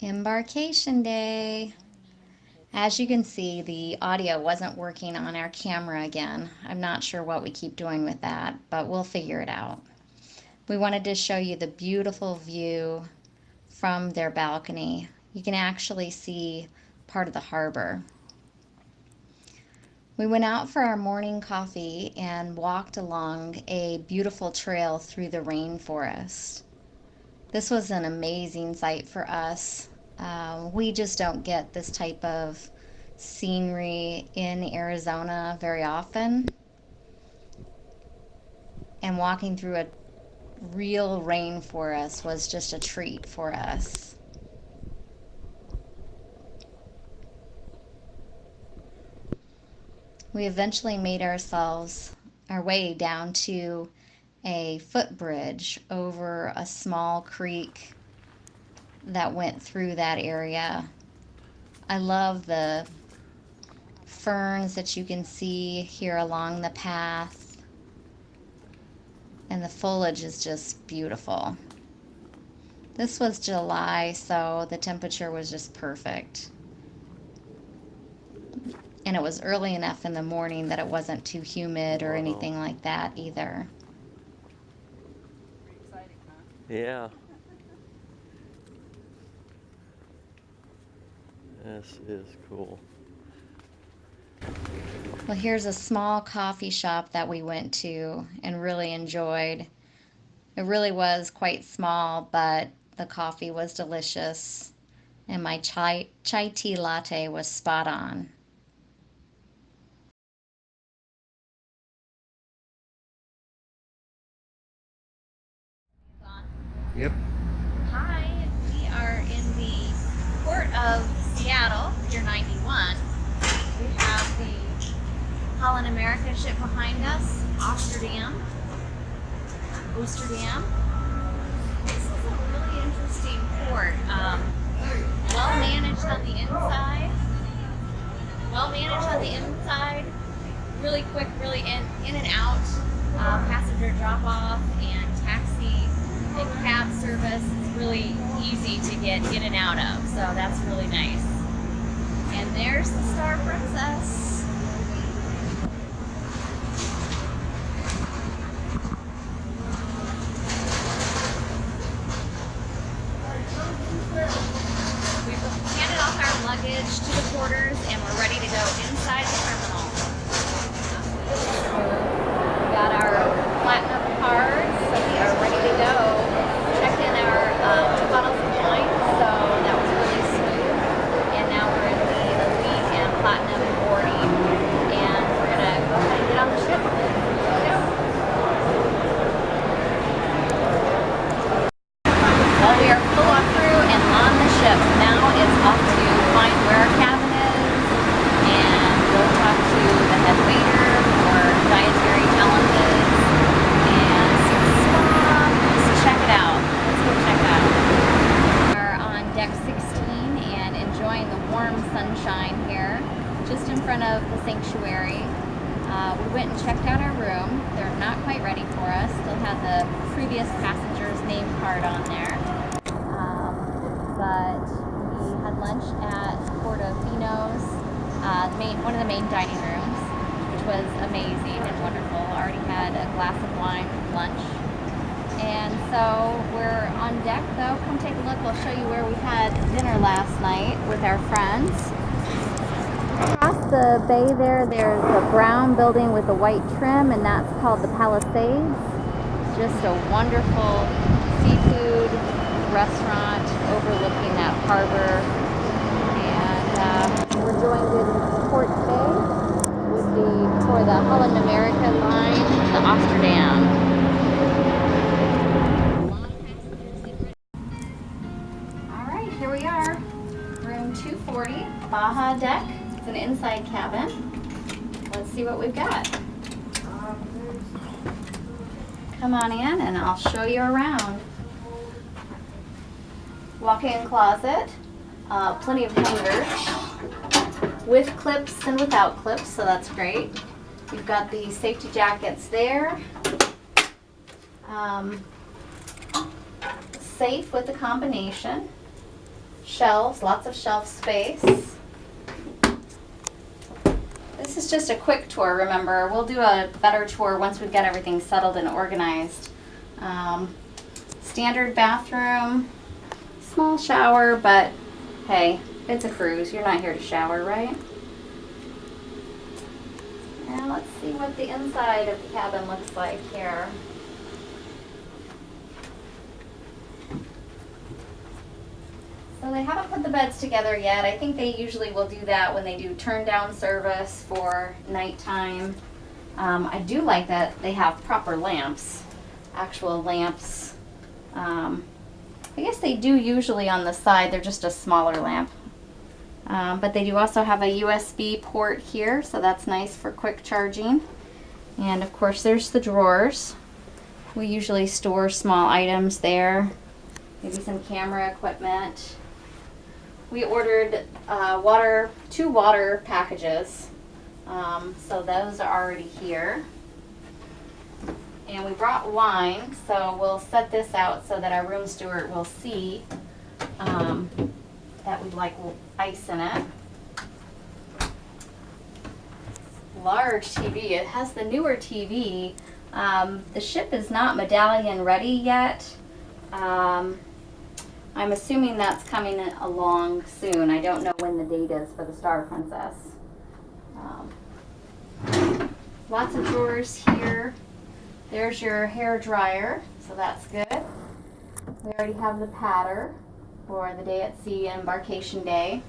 Embarkation day. As you can see, the audio wasn't working on our camera again. I'm not sure what we keep doing with that, but we'll figure it out. We wanted to show you the beautiful view from their balcony. You can actually see part of the harbor. We went out for our morning coffee and walked along a beautiful trail through the rainforest. This was an amazing sight for us. We just don't get this type of scenery in Arizona very often. And walking through a real rainforest was just a treat for us. We eventually made our way down to a footbridge over a small creek that went through that area. I love the ferns that you can see here along the path, and the foliage is just beautiful. This was July, so the temperature was just perfect. And it was early enough in the morning that it wasn't too humid or anything like that either. Pretty exciting, huh? Yeah. This is cool. Well, here's a small coffee shop that we went to and really enjoyed. It really was quite small, but the coffee was delicious, and my chai tea latte was spot on. Yep. Hi, we are in the port of Seattle, Pier 91. We have the Holland America ship behind us, Amsterdam. This is a really interesting port. Well managed on the inside. Really quick, really in and out. Passenger drop off and taxi and cab service is really easy to get in and out of, so that's really nice. And there's the Star Princess. We've handed off our luggage to the porters and we're ready to go inside the terminal. We got our platinum cards, so we are ready to go. Checked in our 2 bottles of wine, so that was really smooth. And now we're in the elite and platinum boarding, and we're gonna go ahead and get on the ship. Let's go. Well, we are fully through and on the ship. Now it's off to find where our cabin is and go talk to the head waiter for dietary challenges and see the spa. Let's check it out. Let's go check it out. We are on deck 16 and enjoying the warm sunshine here just in front of the sanctuary. We went and checked out our room. They're not quite ready for us. Still have the previous passenger's name card on there. But we had lunch at Portofino's, one of the main dining rooms, which was amazing and wonderful. Already had a glass of wine with lunch. And so we're on deck though. Come take a look. We'll show you where we had dinner last night with our friends. Across the bay there's a brown building with a white trim, and that's called the Palisades. Just a wonderful seafood restaurant overlooking that harbor. And we're joined in Port Bay for the Holland America line, the Amsterdam. All right, here we are. Room 240, Baja deck. It's an inside cabin. Let's see what we've got. Come on in and I'll show you around. Walk-in closet, plenty of hangers with clips and without clips, so that's great. You've got the safety jackets there. Safe with the combination. Shelves, lots of shelf space. This is just a quick tour, remember. We'll do a better tour once we've got everything settled and organized. Standard bathroom, small shower, but hey, it's a cruise. You're not here to shower, right? Now let's see what the inside of the cabin looks like here. So they haven't put the beds together yet. I think they usually will do that when they do turn down service for nighttime. I do like that they have proper lamps, actual lamps. I guess they do usually on the side, they're just a smaller lamp. But they do also have a USB port here, so that's nice for quick charging. And of course there's the drawers. We usually store small items there, maybe some camera equipment. We ordered 2 water packages, so those are already here. And we brought wine, so we'll set this out so that our room steward will see that we'd like ice in it. Large TV. It has the newer TV. The ship is not medallion ready yet. I'm assuming that's coming along soon. I don't know when the date is for the Star Princess. Lots of drawers here. There's your hair dryer, so that's good. We already have the patter for the day at sea, Embarkation Day.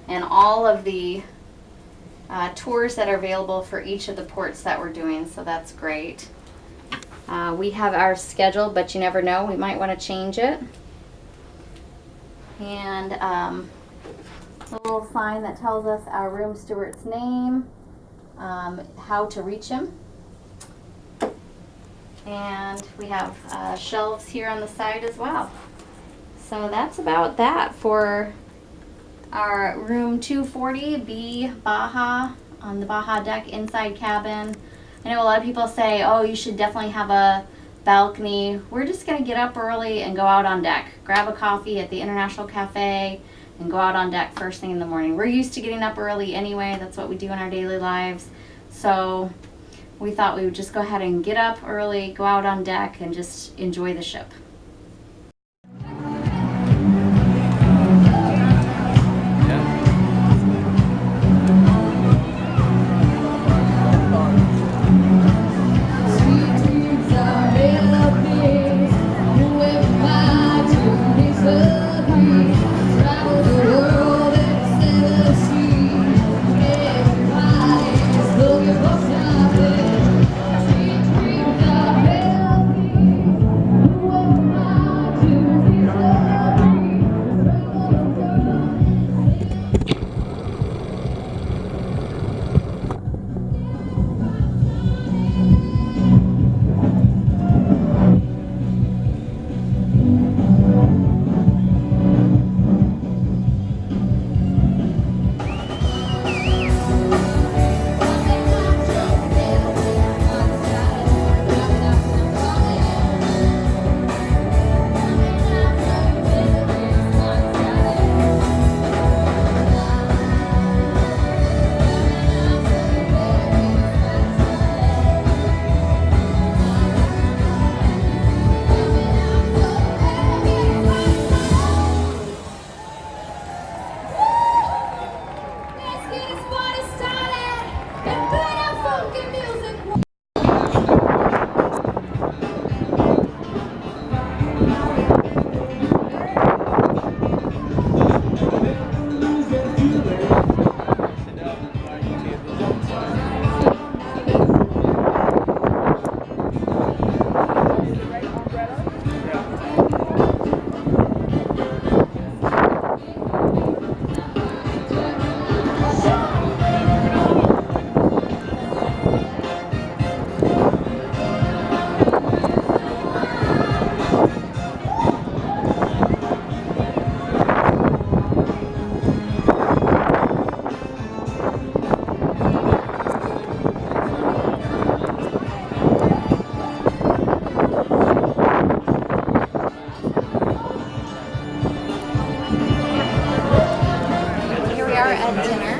And all of the tours that are available for each of the ports that we're doing, so that's great. We have our schedule, but you never know, we might want to change it. And a little sign that tells us our room steward's name, how to reach him. And we have shelves here on the side as well. So that's about that for our room 240B Baja on the Baja deck inside cabin. I know a lot of people say, oh, you should definitely have a balcony. We're just going to get up early and go out on deck. Grab a coffee at the International Cafe and go out on deck first thing in the morning. We're used to getting up early anyway. That's what we do in our daily lives. So we thought we would just go ahead and get up early, go out on deck, and just enjoy the ship. at dinner.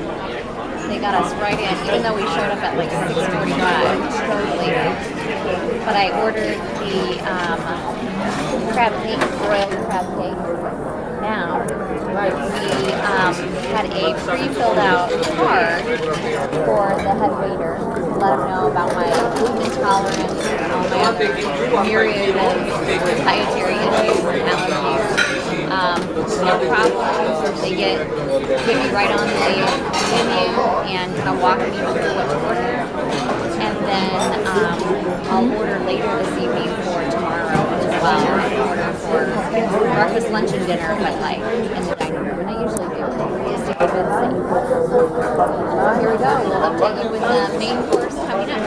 They got us right in, even though we showed up at like 6:45, late. But I ordered the crab cake, broiled crab cake. Now, we had a pre-filled out card for the head waiter to let him know about my gluten intolerance and all my other myriad of dietary issues and allergies. No problem. They get me right on the menu and kind of walk me through what to order. And then I'll order later this evening for tomorrow as well. I'll order for breakfast, lunch, and dinner, but like in the dining room. And I usually do, just to keep it safe. So here we go. We'll update you with the main course coming up.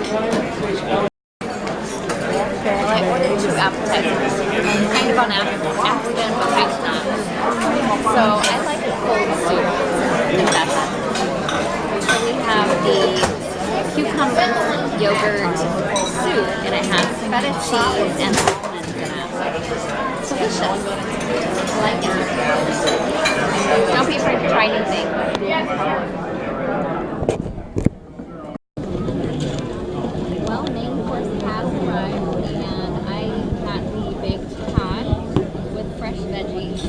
Well, I ordered 2 appetizers. Kind of on accident, but kind of not. So I like a cold soup the best. So we have the cucumber yogurt soup, and it has feta cheese and almonds in it. It's delicious. I like it. Don't be afraid to try new things. Well, main course has arrived, and I got the baked cod with fresh veggies.